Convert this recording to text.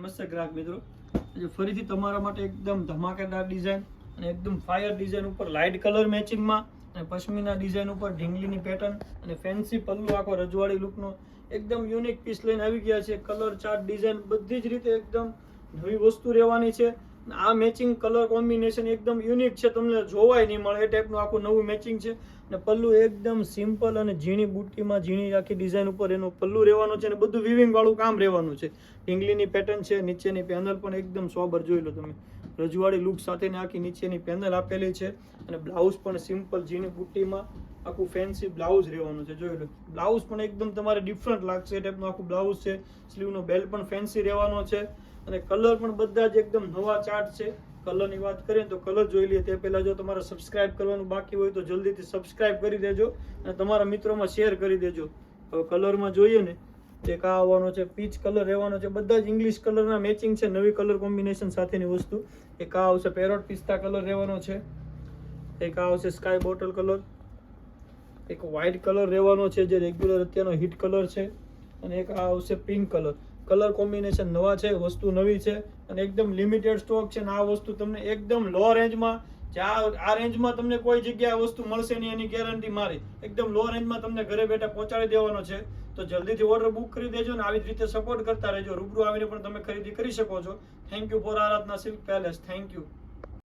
નમસ્તે ગ્રાહક મિત્રો, આજે ફરીથી તમારા માટે એકદમ ધમાકેદાર ડિઝાઇન અને એકદમ ફાયર ડિઝાઇન ઉપર લાઇટ કલર મેચિંગમાં અને પશ્મિના ડિઝાઇન ઉપર ઢીંગલીની પેટર્ન અને ફેન્સી પલ્લુ આખો રજવાડી લુકનો એકદમ યુનિક પીસ લઈને આવી ગયા છે. કલર ચાર્ટ ડિઝાઇન બધી જ રીતે એકદમ નવી વસ્તુ રહેવાની છે. આ મેચિંગ કલર કોમ્બિનેશન એકદમ યુનિક છે, તમને જોવાય નહીં મળે એ ટાઈપનું આખું નવું મેચિંગ છે. અને પલ્લુ એકદમ સિમ્પલ અને ઝીણી બુટ્ટીમાં ઝીણી આખી ડિઝાઇન ઉપર એનો પલ્લુ રહેવાનો છે અને બધું વિવિંગ વાળું કામ રહેવાનું છે. ઢીંગલીની પેટર્ન છે, નીચેની પેનલ પણ એકદમ સોબર જોઈ લો તમે, રજવાડી લુક સાથેની આખી નીચેની પેનલ આપેલી છે અને બ્લાઉઝ પણ સિમ્પલ ઝીણી બુટ્ટીમાં આખું ફેન્સી બ્લાઉઝ રહેવાનું છે. જોઈ લો, બ્લાઉઝ પણ એકદમ તમારે ડિફરન્ટ લાગશે એ ટાઈપનું આખું બ્લાઉઝ છે. સ્લીવનો બેલ્ટ પણ ફેન્સી રહેવાનો છે અને કલર પણ બધા જ એકદમ નવા ચાર્ટ છે. કલરની વાત કરીએ તો કલર જોઈ લઈએ તે પહેલાં જો તમારે સબસ્ક્રાઇબ કરવાનું બાકી હોય તો જલ્દીથી સબસ્ક્રાઇબ કરી દેજો અને તમારા મિત્રોમાં શેર કરી દેજો. હવે કલરમાં જોઈએ ને, એક આ આવવાનો છે, પીચ કલર રહેવાનો છે, બધા જ ઇંગ્લિશ કલરના મેચિંગ છે, નવી કલર કોમ્બિનેશન સાથેની વસ્તુ. એક આ આવશે પેરોટ પિસ્તા કલર રહેવાનો છે, એક આ આવશે સ્કાય બોટલ કલર, એક વ્હાઇટ કલર રહેવાનો છે જે રેગ્યુલર અત્યારનો હિટ કલર છે અને એક આ આવશે પિંક કલર. કલર કોમ્બિનેશન નવા છે, વસ્તુ નવી છે અને એકદમ લિમિટેડ સ્ટોક છે. અને આ વસ્તુ તમને એકદમ લો રેન્જમાં, આ રેન્જમાં તમને કોઈ જગ્યાએ વસ્તુ મળશે નહીં એની ગેરંટી મારી. એકદમ લો રેન્જમાં તમને ઘરે બેઠા પહોંચાડી દેવાનો છે. તો જલ્દીથી ઓર્ડર બુક કરી દેજો અને આવી જ રીતે સપોર્ટ કરતા રહેજો. રૂબરૂ આવીને પણ તમે ખરીદી કરી શકો છો. Thank you for Aradhana silk palace. Thank you.